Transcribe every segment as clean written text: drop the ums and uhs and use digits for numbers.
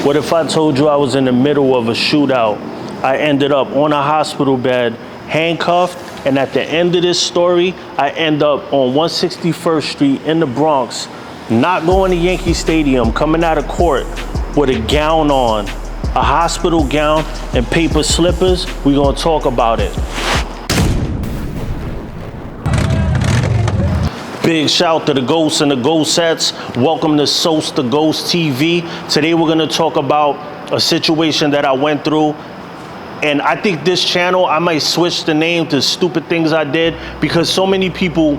What if I told you I was in the middle of a shootout? I ended up on a hospital bed, handcuffed, and at the end of this story, I end up on 161st Street in the Bronx, not going to Yankee Stadium, coming out of court with a gown on, a hospital gown and paper slippers. We're gonna talk about it. Big shout to the Ghosts and the Ghost Sets. Welcome to Sos the Ghost TV. Today we're gonna talk about a situation that I went through. And I think this channel, I might switch the name to Stupid Things I Did, because so many people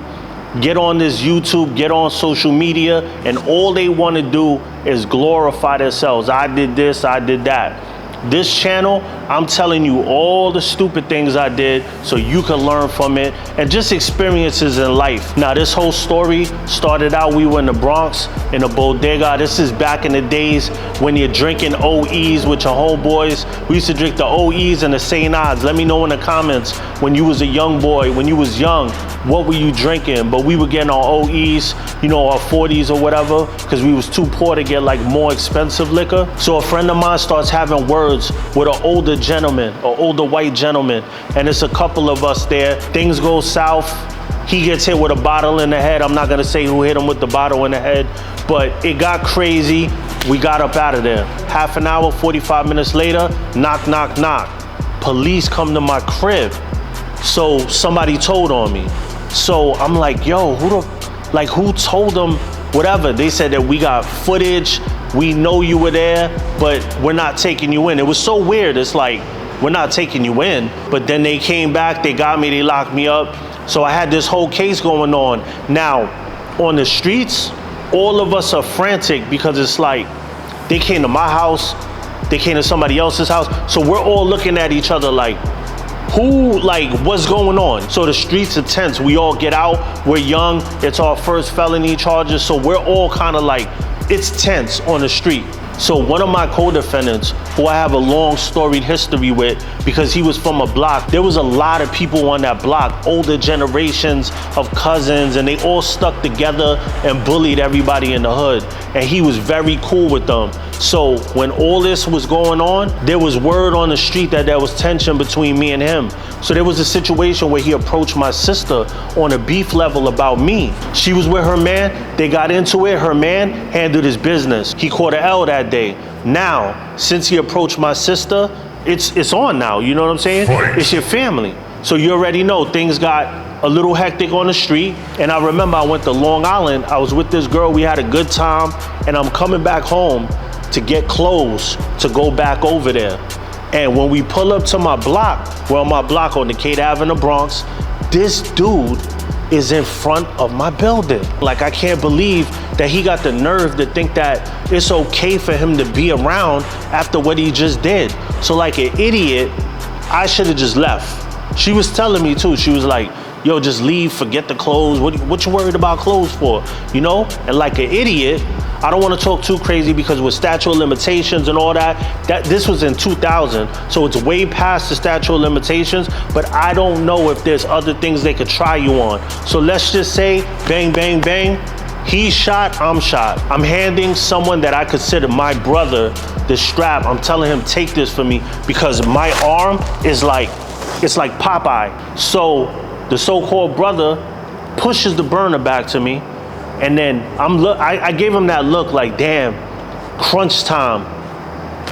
get on this YouTube, get on social media, and all they wanna do is glorify themselves. I did this, I did that. This channel, I'm telling you all the stupid things I did so you can learn from it and just experiences in life. Now, this whole story started out, we were in the Bronx in a bodega. This is back in the days when you're drinking OEs with your homeboys. We used to drink the OEs and the St. Odds. Let me know in the comments when you was a young boy, when you was young, what were you drinking? But we were getting our OEs, you know, our 40s or whatever, because we was too poor to get like more expensive liquor. So a friend of mine starts having words with an older gentleman, an older white gentleman, and it's a couple of us there. Things go south. He gets hit with a bottle in the head. I'm not gonna say who hit him with the bottle in the head, but it got crazy. We got up out of there. Half an hour, 45 minutes later, knock, knock, knock. Police come to my crib. So somebody told on me. So I'm like, yo, who told them whatever? They said that we got footage, we know you were there, but we're not taking you in. It was so weird. It's like, we're not taking you in. But then they came back, they got me, they locked me up. So I had this whole case going on. Now, on the streets, all of us are frantic because it's like, they came to my house, they came to somebody else's house. So we're all looking at each other like, what's going on? So the streets are tense. We all get out, we're young, it's our first felony charges. So we're all kind of like, it's tense on the street. So one of my co-defendants, who I have a long storied history with because he was from a block, there was a lot of people on that block, older generations of cousins, and they all stuck together and bullied everybody in the hood. And he was very cool with them. So when all this was going on, there was word on the street that there was tension between me and him. So there was a situation where he approached my sister on a beef level about me. She was with her man, they got into it, her man handled his business. He caught an L that day. Now, since he approached my sister, it's on now, you know what I'm saying? Right. It's your family. So you already know things got a little hectic on the street. And I remember I went to Long Island, I was with this girl, we had a good time, and I'm coming back home to get clothes to go back over there. And when we pull up to my block, we're on my block on Decatur Avenue, Bronx, this dude is in front of my building. Like, I can't believe that he got the nerve to think that it's okay for him to be around after what he just did. So like an idiot, I should have just left. She was telling me too, she was like, yo, just leave, forget the clothes. What you worried about clothes for, you know? And like an idiot, I don't want to talk too crazy because with statute of limitations and all that this was in 2000, so it's way past the statute of limitations, but I don't know if there's other things they could try you on. So let's just say, bang, bang, bang, he's shot, I'm shot. I'm handing someone that I consider my brother the strap. I'm telling him, take this for me, because my arm is like, it's like Popeye. So the so-called brother pushes the burner back to me, and then I gave him that look like, damn, crunch time.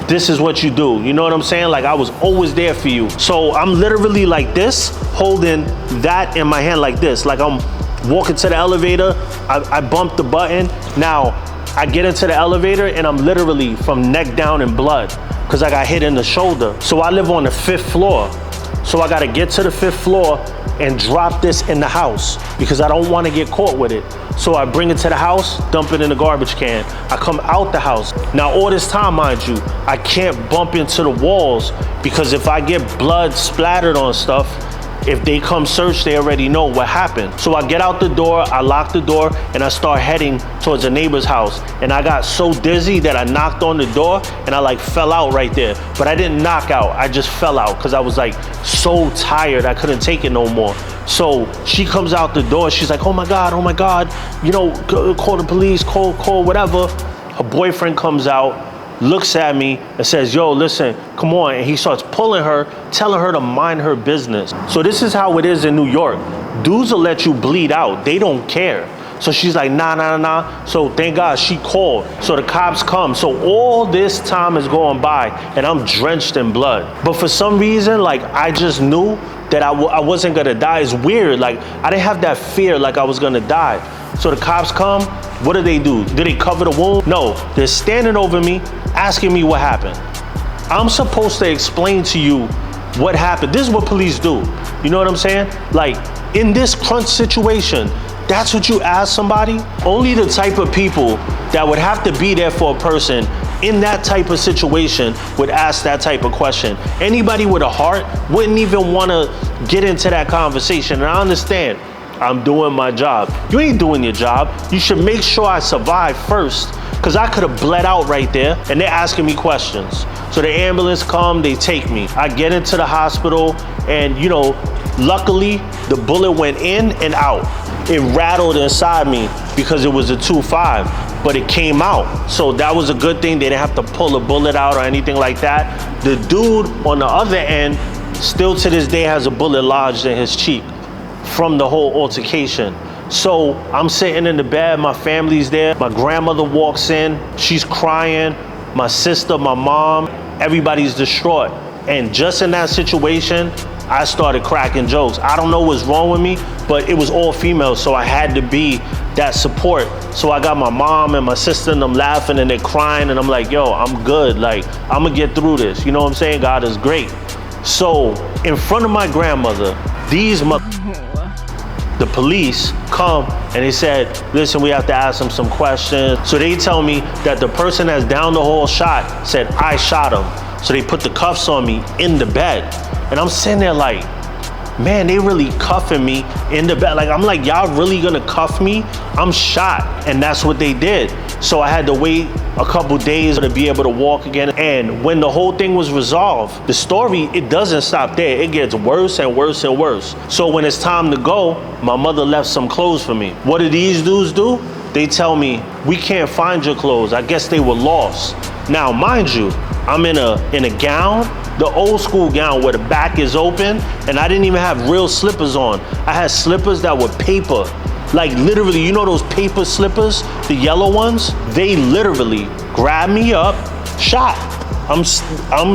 This is what you do. You know what I'm saying? Like, I was always there for you. So I'm literally like this, holding that in my hand like this. Like I'm walking to the elevator, I bumped the button. Now, I get into the elevator and I'm literally from neck down in blood because I got hit in the shoulder. So I live on the 5th floor. So I gotta get to the 5th floor and drop this in the house because I don't wanna get caught with it. So I bring it to the house, dump it in the garbage can. I come out the house. Now all this time, mind you, I can't bump into the walls because if I get blood splattered on stuff, if they come search, they already know what happened. So I get out the door, I lock the door, and I start heading towards a neighbor's house. And I got so dizzy that I knocked on the door and I like fell out right there. But I didn't knock out, I just fell out because I was like so tired, I couldn't take it no more. So she comes out the door, she's like, oh my God, you know, call the police, call whatever. Her boyfriend comes out, looks at me and says, yo, listen, come on. And he starts pulling her, telling her to mind her business. So this is how it is in New York. Dudes will let you bleed out. They don't care. So she's like, nah. So thank God she called. So the cops come. So all this time is going by and I'm drenched in blood. But for some reason, like, I just knew that I wasn't gonna die. It's weird. Like, I didn't have that fear like I was gonna die. So the cops come. What do? Do they cover the wound? No, they're standing over me, asking me what happened. I'm supposed to explain to you what happened. This is what police do. You know what I'm saying? Like, in this crunch situation, that's what you ask somebody? Only the type of people that would have to be there for a person in that type of situation would ask that type of question. Anybody with a heart wouldn't even want to get into that conversation. And I understand, I'm doing my job. You ain't doing your job. You should make sure I survive first, because I could have bled out right there, and they're asking me questions. So the ambulance come, they take me. I get into the hospital, and you know, luckily the bullet went in and out. It rattled inside me because it was a 2.5, but it came out. So that was a good thing. They didn't have to pull a bullet out or anything like that. The dude on the other end, still to this day, has a bullet lodged in his cheek from the whole altercation. So I'm sitting in the bed, my family's there. My grandmother walks in, she's crying. My sister, my mom, everybody's distraught. And just in that situation, I started cracking jokes. I don't know what's wrong with me, but it was all females, so I had to be that support. So I got my mom and my sister and them laughing and they're crying, and I'm like, yo, I'm good. Like, I'm gonna get through this. You know what I'm saying? God is great. So in front of my grandmother, the police come and they said, listen, we have to ask him some questions. So they tell me that the person that's down the hall shot said, I shot him. So they put the cuffs on me in the bed. And I'm sitting there like, man, they really cuffing me in the bed. Like, I'm like, y'all really gonna cuff me? I'm shot. And that's what they did. So I had to wait a couple days to be able to walk again. And when the whole thing was resolved, the story, it doesn't stop there. It gets worse and worse and worse. So when it's time to go, my mother left some clothes for me. What do these dudes do? They tell me, we can't find your clothes. I guess they were lost. Now, mind you, I'm in a gown, the old school gown where the back is open, and I didn't even have real slippers on. I had slippers that were paper. Like, literally, you know those paper slippers, the yellow ones? They literally grabbed me up, shot. I'm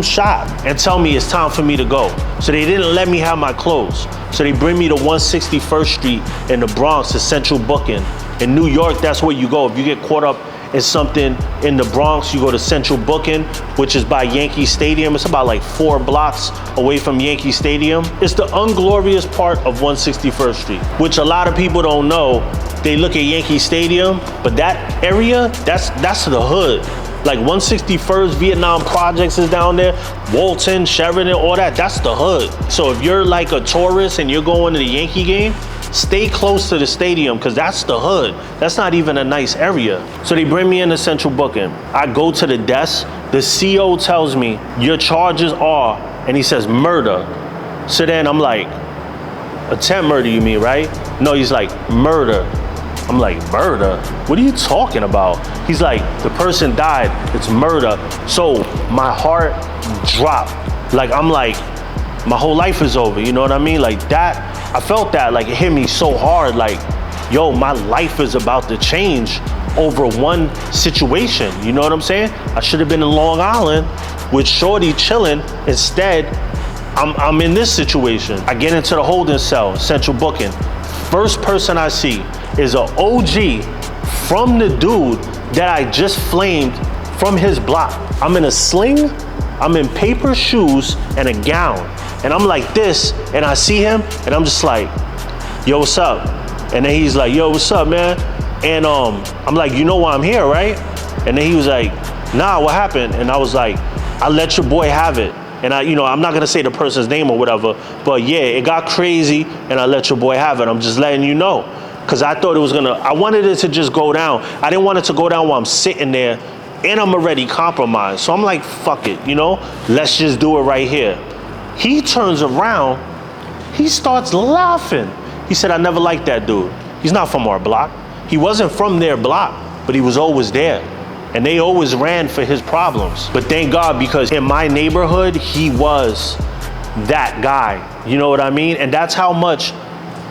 shot, and tell me it's time for me to go. So they didn't let me have my clothes. So they bring me to 161st Street in the Bronx, to Central Booking. In New York, that's where you go. If you get caught up in something in the Bronx, you go to Central Booking, which is by Yankee Stadium. It's about like 4 blocks away from Yankee Stadium. It's the unglorious part of 161st Street, which a lot of people don't know. They look at Yankee Stadium, but that area, that's the hood. Like 161st, Vietnam Projects is down there, Walton, Sheridan, all that, that's the hood. So if you're like a tourist and you're going to the Yankee game, stay close to the stadium, because that's the hood. That's not even a nice area. So they bring me into Central Booking. I go to the desk. The CO tells me, your charges are, and he says murder. So then I'm like, attempt murder you mean, right? No, he's like, murder. I'm like, murder? What are you talking about? He's like, the person died, it's murder. So my heart dropped. Like, I'm like, my whole life is over, you know what I mean? Like that, I felt that, like it hit me so hard, like, yo, my life is about to change over one situation, you know what I'm saying? I should have been in Long Island with Shorty chilling. Instead, I'm in this situation. I get into the holding cell, Central Booking. First person I see is an OG from the dude that I just flamed from his block. I'm in a sling, I'm in paper shoes and a gown. And I'm like this, and I see him, and I'm just like, yo, what's up? And then he's like, yo, what's up, man? And I'm like, you know why I'm here, right? And then he was like, nah, what happened? And I was like, I let your boy have it. And I'm not gonna say the person's name or whatever, but yeah, it got crazy, and I let your boy have it. I'm just letting you know. Because I thought it was I wanted it to just go down. I didn't want it to go down while I'm sitting there, and I'm already compromised. So I'm like, fuck it, let's just do it right here. He turns around, he starts laughing. He said, I never liked that dude. He's not from our block. He wasn't from their block, but he was always there. And they always ran for his problems. But thank God, because in my neighborhood, he was that guy. You know what I mean? And that's how much,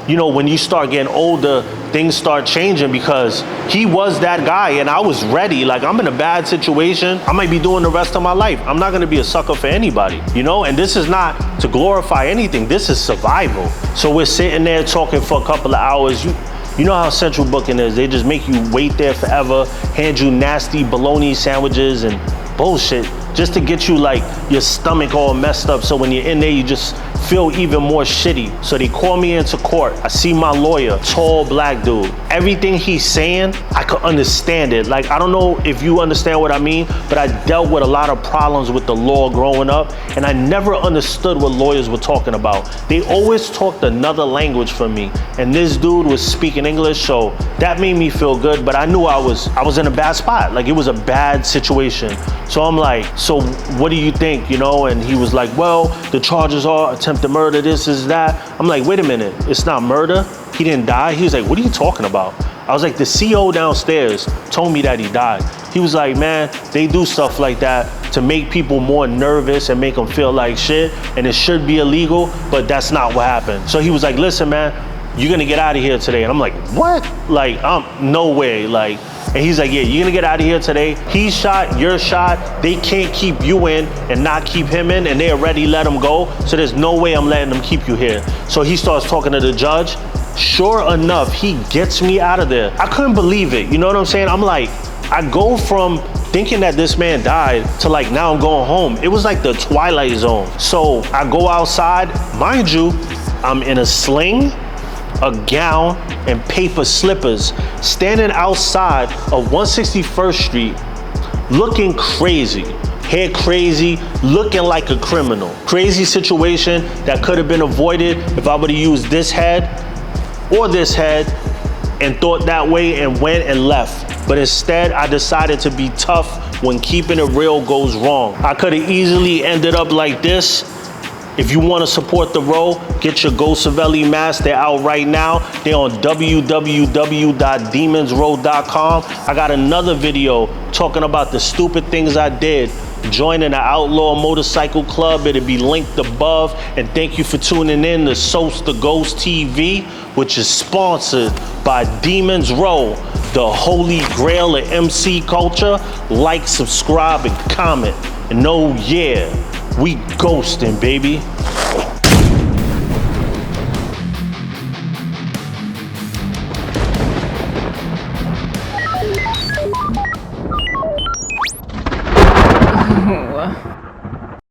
you know, when you start getting older, things start changing, because he was that guy and I was ready. Like, I'm in a bad situation. I might be doing the rest of my life. I'm not gonna be a sucker for anybody, you know? And this is not to glorify anything. This is survival. So we're sitting there talking for a couple of hours. You know how central booking is. They just make you wait there forever, hand you nasty bologna sandwiches and bullshit, just to get you like your stomach all messed up. So when you're in there, you just feel even more shitty. So they call me into court. I see my lawyer, tall black dude. Everything he's saying, I could understand it. Like, I don't know if you understand what I mean, but I dealt with a lot of problems with the law growing up, and I never understood what lawyers were talking about. They always talked another language for me, and this dude was speaking English, so that made me feel good. But I knew I was in a bad spot. Like, it was a bad situation. So I'm like, so what do you think, you know? And he was like, well, the charges are attempted murder, this is that. I'm like, wait a minute, it's not murder? He didn't die? He was like, what are you talking about? I was like, the CO downstairs told me that he died. He was like, man, they do stuff like that to make people more nervous and make them feel like shit, and it should be illegal, but that's not what happened. So he was like, listen, man, you're gonna get out of here today. And I'm like, what? Like, no way, like. And he's like, yeah, you're gonna get out of here today. He's shot, you're shot. They can't keep you in and not keep him in, and they already let him go. So there's no way I'm letting them keep you here. So he starts talking to the judge. Sure enough, he gets me out of there. I couldn't believe it, you know what I'm saying? I'm like, I go from thinking that this man died to like, now I'm going home. It was like the Twilight Zone. So I go outside, mind you, I'm in a sling, a gown, and paper slippers, standing outside of 161st Street, looking crazy, hair crazy, looking like a criminal. Crazy situation that could have been avoided if I would have used this head or this head and thought that way and went and left. But instead, I decided to be tough when keeping it real goes wrong. I could have easily ended up like this. If you want to support the row, get your Go Savelli masks. They're out right now. They're on www.demonsrow.com. I got another video talking about the stupid things I did joining the Outlaw Motorcycle Club. It'll be linked above. And thank you for tuning in to Soast the Ghost TV, which is sponsored by Demons Row, the holy grail of MC culture. Like, subscribe, and comment. And oh yeah, we ghosting, baby. Ooh.